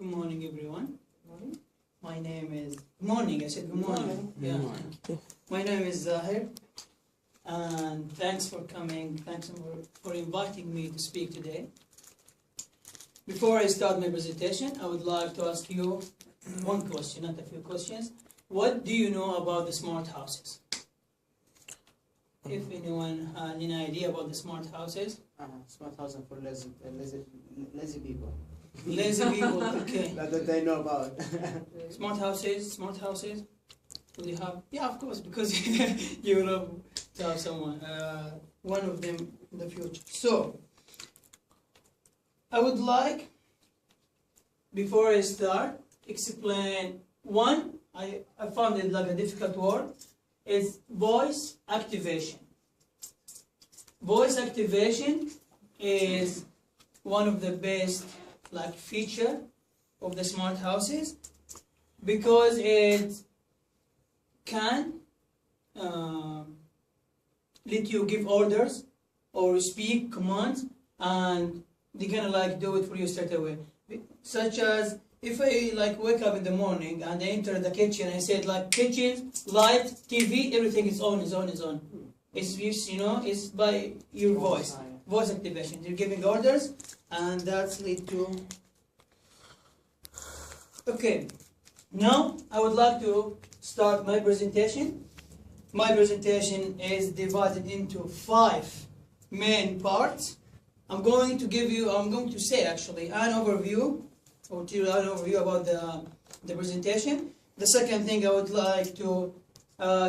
Good morning, everyone. Morning. My name is. Good morning. I said good morning. Yeah. My name is Zaher, and thanks for coming. Thanks for inviting me to speak today. Before I start my presentation, I would like to ask you one question, not a few questions. What do you know about the smart houses? If anyone had any idea about the smart houses? Smart houses for lazy people. Lazy people, okay. That they know about. Smart houses. Do you have? Yeah, of course, because you will have to have someone, one of them in the future. So, I would like, before I start, explain one. I found it like a difficult word. Is voice activation. Voice activation is one of the best feature of the smart houses because it can let you give orders or speak commands, and they're gonna do it for you straight away. Such as if I wake up in the morning and I enter the kitchen and I said kitchen, light, TV, everything is on. It's it's by your voice activation. You're giving orders, and that's lead to. Okay, now I would like to start my presentation. My presentation is divided into 5 main parts. I'm going to say actually an overview, or tell you an overview about the presentation. The second thing, I would like to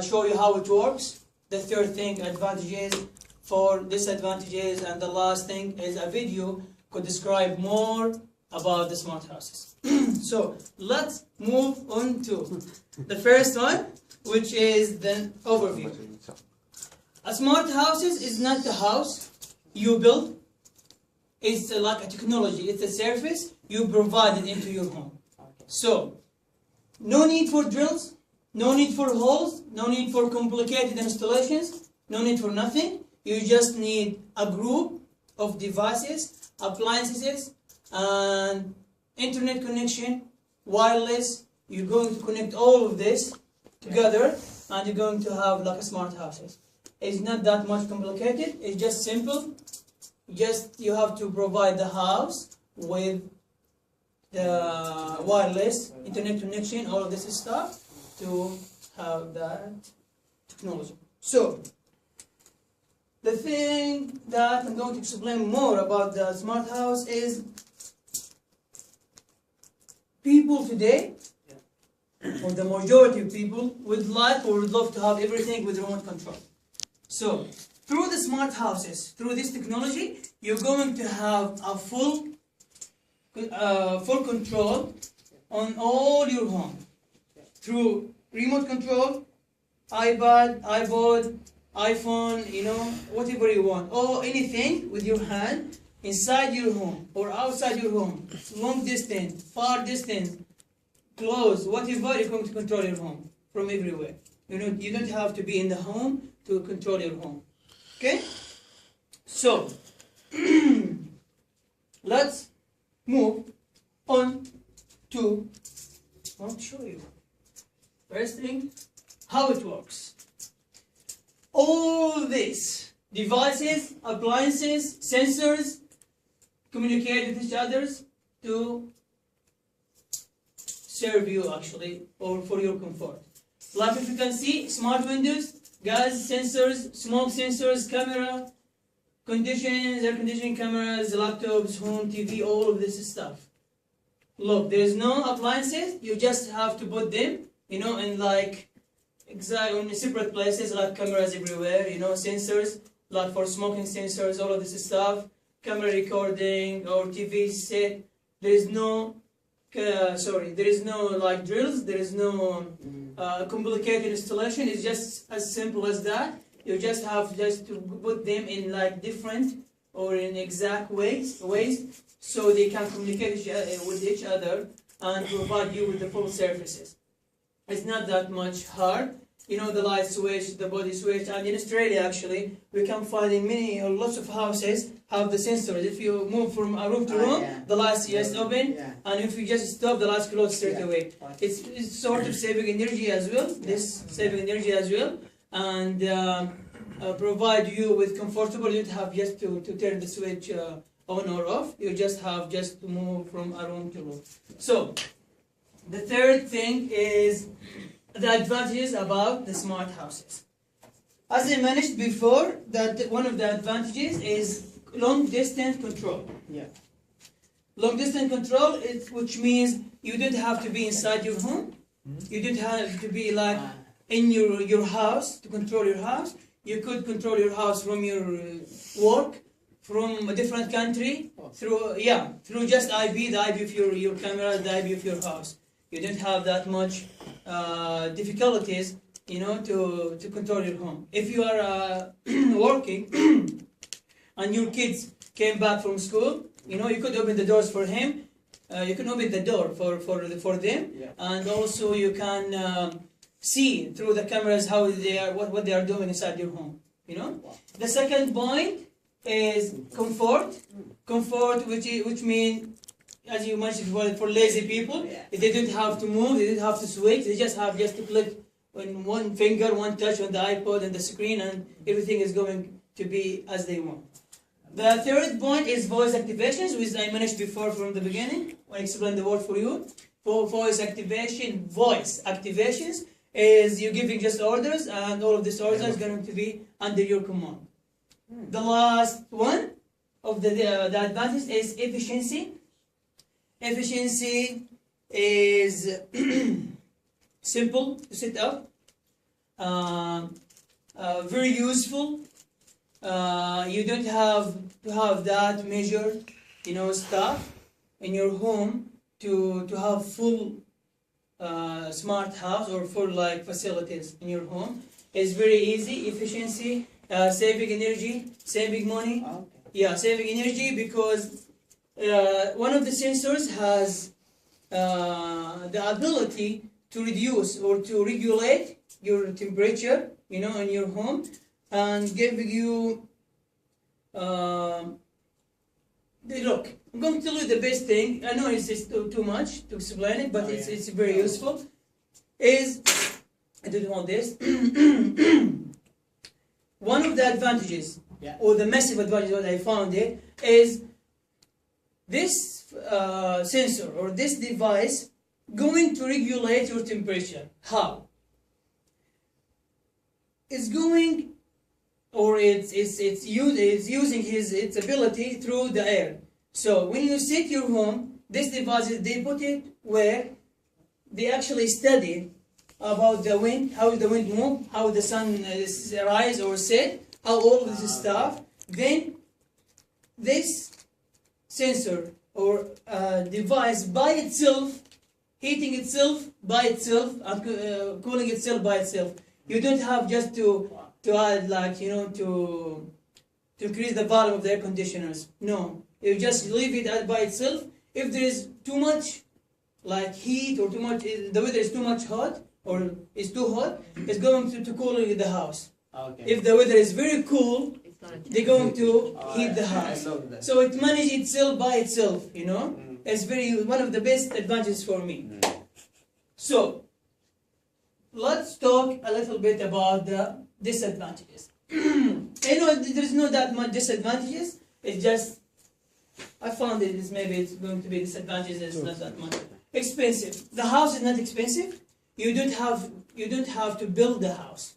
show you how it works. The third thing, advantages for disadvantages, and the last thing is a video could describe more about the smart houses. So let's move on to the first one, which is the overview. A smart house is not a house you build. It's like a technology. It's a service you provide it into your home. So no need for drills, no need for holes, no need for complicated installations, no need for nothing. You just need a group of devices, appliances, and internet connection, wireless. You're going to connect all of this together, and you're going to have a smart houses. It's not that much complicated. It's just simple. You have to provide the house with the wireless internet connection, all of this stuff, to have that technology. So, the thing that I'm going to explain more about the smart house is people today, or the majority of people, would love to have everything with remote control. So, through the smart houses, through this technology, you're going to have a full control on all your home. Through remote control, iPad, iPhone, whatever you want, or anything with your hand inside your home or outside your home, long distance, far distance, close, whatever, you're going to control your home from everywhere. You don't have to be in the home to control your home. Okay? So, let's move on to, I'll show you. First thing, how it works. All these devices, appliances, sensors communicate with each other to serve you actually, or for your comfort. Like if you can see, smart windows, gas sensors, smoke sensors, camera, conditions, air conditioning cameras, laptops, home TV, all of this stuff. Look, there's no appliances. You just have to put them, in in separate places, like cameras everywhere, sensors, like for smoking sensors, all of this stuff, camera recording or TV set. There is no, there is no drills. There is no complicated installation. It's just as simple as that. You just have to put them in different or in exact ways, so they can communicate with each other and provide you with the full services. It's not that much hard. you know, the light switch, the body switch. And in Australia, actually, we can find in many or lots of houses have the sensors. If you move from a room to room, yeah. the lights just open, Yeah. and if you just stop, the lights close straight Yeah. away. It's sort of saving energy as well. This saving energy as well, and provide you with comfortable. You don't have just to turn the switch on or off. You just have just to move from a room to room. So the third thing is the advantages about the smart houses. As I mentioned before, that one of the advantages is long distance control. Yeah. Long distance control is, which means you don't have to be inside your home. You don't have to be like in your house to control your house. You could control your house from your work, from a different country, through just IP, the IP of your camera, the IP of your house. You don't have that much difficulties, you know, to control your home. If you are working and your kids came back from school, you know, you could open the doors for him. You can open the door for them, Yeah. and also you can see through the cameras how they are, what they are doing inside your home. You know. The second point is comfort. Comfort, which means, as you mentioned before, for lazy people, they don't have to move, they don't have to switch, they just have to click on one finger, one touch on the iPod and the screen, and everything is going to be as they want. The third point is voice activations, which I mentioned before from the beginning, when I explained the word for you. For voice activations is you giving just orders, and all of these orders is going to be under your command. The last one of the advantage is efficiency. Efficiency is simple to set up, very useful. You don't have to have that measured, you know, stuff in your home to have full smart house or full like facilities in your home. It's very easy. Efficiency, saving energy, saving money. Okay. Yeah, saving energy because one of the sensors has the ability to reduce or to regulate your temperature, you know, in your home, and giving you look. I'm going to tell you the best thing. I know it's too much to explain it, but it's very useful. Is I don't want this. One of the advantages, or the massive advantage that I found it, is this sensor or this device going to regulate your temperature. How? It's going, or it's using its ability through the air. So when you set your home, this device, they put it where they actually study about the wind, how the wind moves, how the sun rise or set, how all of this stuff. Then this sensor or device by itself, heating itself by itself and cooling itself by itself. You don't have just to add, like, you know, to increase the volume of the air conditioners. No, you just leave it by itself. If there is too much like heat or too much, the weather is too much hot or is too hot, it's going to cool the house. Okay. If the weather is very cool, they're going to heat the house. So it manages itself by itself, you know. It's one of the best advantages for me. So let's talk a little bit about the disadvantages. You know, there's not that much disadvantages. It's just I found it is maybe it's going to be disadvantages. It's not that much expensive. The house is not expensive. You don't have to build the house.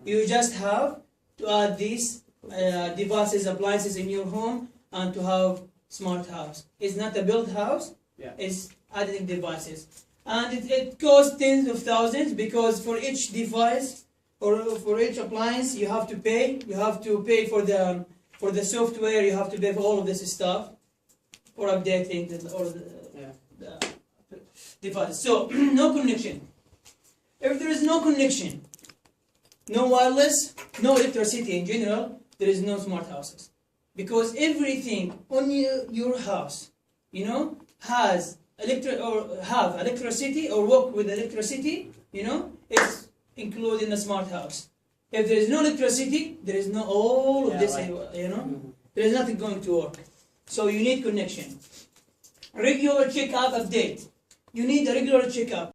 You just have to add these devices, appliances in your home, and to have smart house. It's not a built house. It's adding devices, and it costs tens of thousands because for each device or for each appliance you have to pay. You have to pay for the software. You have to pay for all of this stuff for updating the device. So no connection. If there is no connection, no wireless, no electricity in general, there is no smart houses. Because everything on your house, you know, has electricity or work with electricity, you know, it's including a smart house. If there is no electricity, there is no all of Yeah, this, right. you know, Mhm. there is nothing going to work. So you need connection. Regular checkup update. You need a regular checkup.